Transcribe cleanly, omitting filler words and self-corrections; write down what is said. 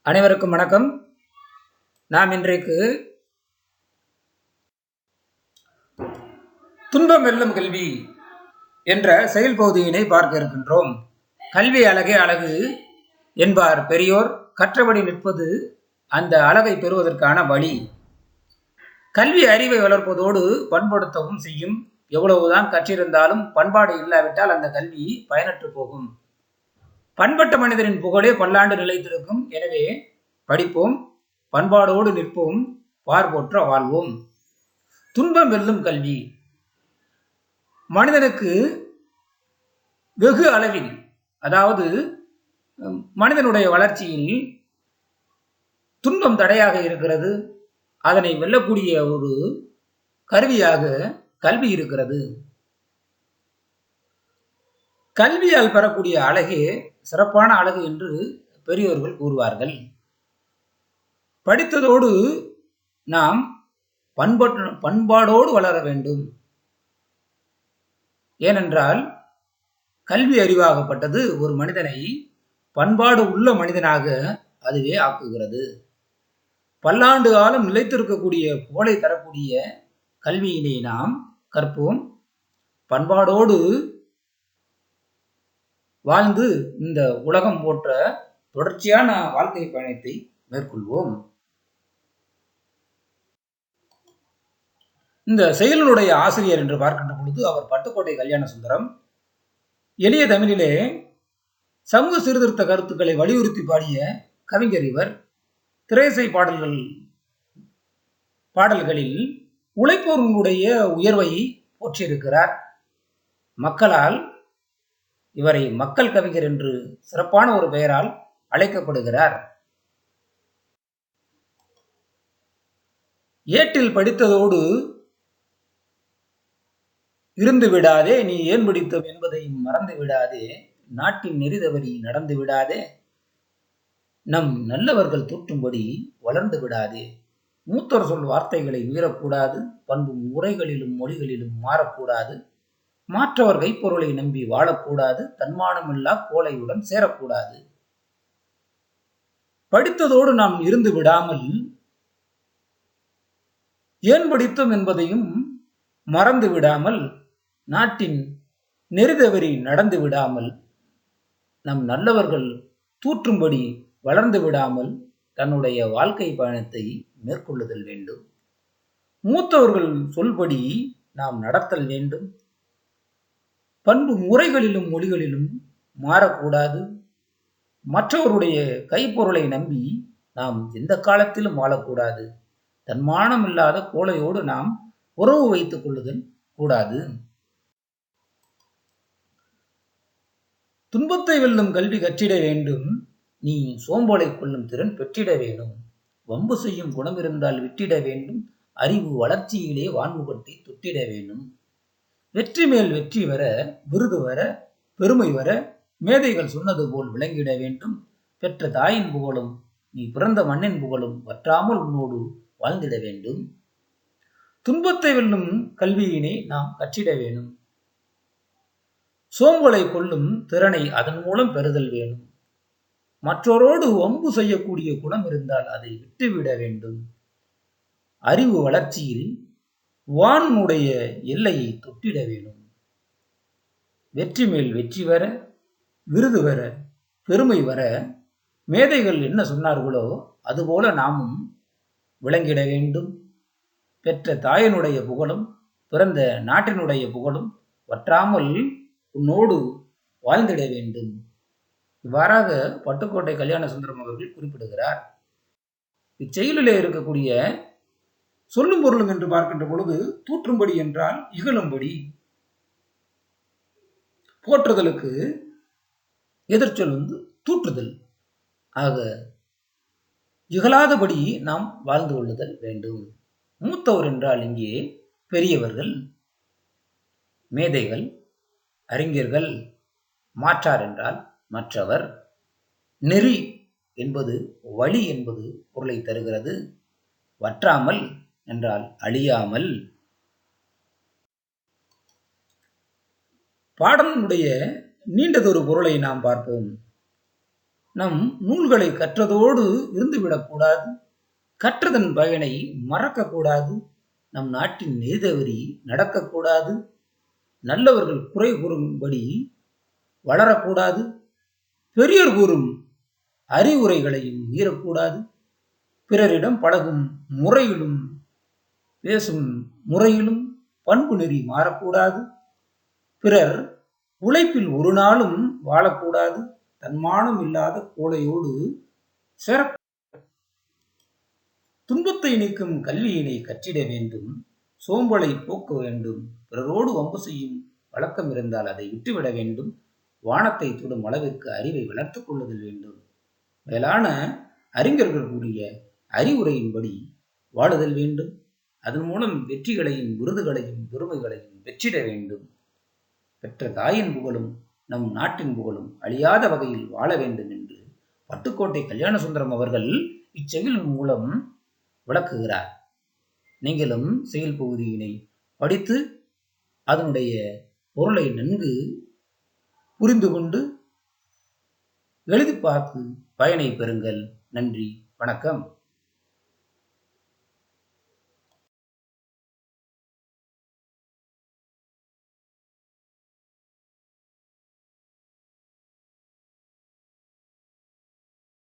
அனைவருக்கும் வணக்கம். நாம் இன்றைக்கு துன்பம் வெல்லும் கல்வி என்ற செயல் பகுதியினை பார்க்க இருக்கின்றோம். கல்வி அழகே அழகு என்பார் பெரியோர். கற்றபடி நிற்பது அந்த அழகை பெறுவதற்கான வழி. கல்வி அறிவை வளர்ப்பதோடு பண்படுத்தவும் செய்யும். எவ்வளவுதான் கற்றிருந்தாலும் பண்பாடு இல்லாவிட்டால் அந்த கல்வி பயனற்று போகும். பண்பட்ட மனிதரின் புகழே பல்லாண்டு நிலைத்திருக்கும். எனவே படிப்போம், பண்பாடோடு நிற்போம், பார்போற்ற வாழ்வோம். துன்பம் வெல்லும் கல்வி மனிதனுக்கு வெகு அளவில், அதாவது மனிதனுடைய வளர்ச்சியில் துன்பம் தடையாக இருக்கிறது. அதனை வெல்லக்கூடிய ஒரு கருவியாக கல்வி இருக்கிறது. கல்வியால் பெறக்கூடிய அழகே சிறப்பான அழகு என்று பெரியோர்கள் கூறுவார்கள். படித்ததோடு நாம் பண்பாடோடு வளர வேண்டும். ஏனென்றால் கல்வி அறிவாகப்பட்டது ஒரு மனிதனை பண்பாடு உள்ள மனிதனாக அதுவே ஆக்குகிறது. பல்லாண்டு காலம் நிலைத்திருக்கக்கூடிய புகழை தரக்கூடிய கல்வியினை நாம் கற்போம். பண்பாடோடு வாழ்ந்து இந்த உலகம் போன்ற தொடர்ச்சியான வாழ்க்கை பயணத்தை மேற்கொள்வோம். இந்த செயலுடைய ஆசிரியர் என்று பார்க்கின்ற பொழுது அவர் பட்டுக்கோட்டை கல்யாண சுந்தரம். எளிய தமிழிலே சமூக சீர்திருத்த கருத்துக்களை வலியுறுத்தி பாடிய கவிஞர் இவர். திரையிசை பாடல்களில் உழைப்போர்களுடைய உயர்வை போற்றியிருக்கிறார். மக்களால் இவரை மக்கள் கவிஞர் என்று சிறப்பான ஒரு பெயரால் அழைக்கப்படுகிறார். ஏட்டில் படித்ததோடு இருந்து விடாதே, நீ ஏன் படித்தோம் என்பதையும் மறந்து விடாதே, நாட்டின் நெறிதவறி நடந்து விடாதே, நம் நல்லவர்கள் தூற்றும்படி வளர்ந்து விடாதே, மூத்தோர் சொல் வார்த்தைகளை மீறக்கூடாது, பண்பும் உரைகளிலும் மொழிகளிலும் மாறக்கூடாது, மாற்றவர் கைப்பொருளை நம்பி வாழக்கூடாது, தன்மானமில்லா கோலையுடன் சேரக்கூடாது. படித்ததோடு நாம் இருந்து விடாமல் ஏன் படித்தோம் என்பதையும் மறந்து விடாமல், நாட்டின் நெறிதவறி நடந்து விடாமல், நம் நல்லவர்கள் தூற்றும்படி வளர்ந்து விடாமல் தன்னுடைய வாழ்க்கை பயணத்தை மேற்கொள்ளுதல் வேண்டும். மூத்தவர்கள் சொல்படி நாம் நடத்தல் வேண்டும். பண்பு முறைகளிலும் மொழிகளிலும் மாறக்கூடாது. மற்றவருடைய கைப்பொருளை நம்பி நாம் எந்த காலத்திலும் வாழக்கூடாது. தன்மானம் இல்லாத கோலையோடு நாம் உறவு வைத்துக் கொள்ளுதல் கூடாது. துன்பத்தை வெல்லும் கல்வி கற்றிட வேண்டும். நீ சோம்பலை கொள்ளும் திறன் பெற்றிட வேண்டும். வம்பு செய்யும் குணம் இருந்தால் விட்டிட வேண்டும். அறிவு வளர்ச்சியிலே வான்முகத்தை தொட்டிட வேண்டும். வெற்றி மேல் வெற்றி வர, விருது வர, பெருமை வர, மேதைகள் சொன்னது போல் விளங்கிட வேண்டும். பெற்ற தாயின் புகழும் நீ பிறந்த மண்ணின் புகழும் வற்றாமல் உன்னோடு வாழ்ந்திட வேண்டும். துன்பத்தை வெல்லும் கல்வியினை நாம் கற்றிட வேண்டும். சோம்பலை கொள்ளும் திறனை அதன் மூலம் பெறுதல் வேண்டும். மற்றோரோடு வம்பு செய்யக்கூடிய குணம் இருந்தால் அதை விட்டுவிட வேண்டும். அறிவு வளர்ச்சியில் வானுடைய எல்லையை தொட்டிட வேண்டும். வெற்றி மேல் வெற்றி வர, விருது வர, பெருமை வர, மேதைகள் என்ன சொன்னார்களோ அதுபோல நாமும் விளங்கிட வேண்டும். பெற்ற தாயினுடைய புகழும் பிறந்த நாட்டினுடைய புகழும் வற்றாமல் உன்னோடு வாழ்ந்திட வேண்டும். இவ்வாறாக பட்டுக்கோட்டை கல்யாண சுந்தரம் அவர்கள் குறிப்பிடுகிறார். இச்செயலிலே இருக்கக்கூடிய சொல்லும் பொருளும் என்று பார்க்கின்ற பொழுது தூற்றும்படி என்றால் இகழும்படி, போற்றுதலுக்கு எதிர்ச்சொல் தூற்றுதல். ஆக இகழாதபடி நாம் வாழ்ந்து கொள்ளுதல் வேண்டும். மூத்தவர் என்றால் இங்கே பெரியவர்கள், மேதைகள், அறிஞர்கள். மாற்றார் என்றால் மற்றவர். நெறி என்பது வழி என்பது பொருளை தருகிறது. வற்றாமல் என்றால் அழியாமல். பாடலினுடைய நீண்டதொரு பொருளை நாம் பார்ப்போம். நம் நூல்களை கற்றதோடு இருந்துவிடக்கூடாது. கற்றதன் பயனை மறக்கக்கூடாது. நம் நாட்டின் நெறிதவறி நடக்கக்கூடாது. நல்லவர்கள் குறை கூறும்படி வளரக்கூடாது. பெரியோர் கூறும் அறிவுரைகளையும் மீறக்கூடாது. பிறரிடம் பழகும் முறையிலும் பேசும் முறையிலும் பண்பு நெறி மாறக்கூடாது. பிறர் உழைப்பில் ஒரு நாளும் வாழக்கூடாது. தன்மானம் இல்லாத கோழையோடு சேர துன்பத்தை நீக்கும் கல்வியினை கற்றிட வேண்டும். சோம்பலை போக்க வேண்டும். பிறரோடு வம்பு செய்யும் வழக்கம் இருந்தால் அதை விட்டுவிட வேண்டும். வானத்தை தொடும் அளவிற்கு அறிவை வளர்த்துக் கொள்ளுதல் வேண்டும். மேலான அறிஞர்கள் கூறிய அறிவுரையின்படி வாழுதல் வேண்டும். அதன் மூலம் வெற்றிகளையும் விருதுகளையும் பெருமைகளையும் பெற்றிட வேண்டும். பெற்ற தாயின் புகழும் நம் நாட்டின் புகழும் அழியாத வகையில் வாழ வேண்டும் என்று பட்டுக்கோட்டை கல்யாண சுந்தரம் அவர்கள் இச்செயலின் மூலம் விளக்குகிறார். நீங்களும் செயல் பகுதியினை படித்து அதனுடைய பொருளை நன்கு புரிந்து கொண்டு எழுதி பார்த்து பயனை பெறுங்கள். நன்றி, வணக்கம்.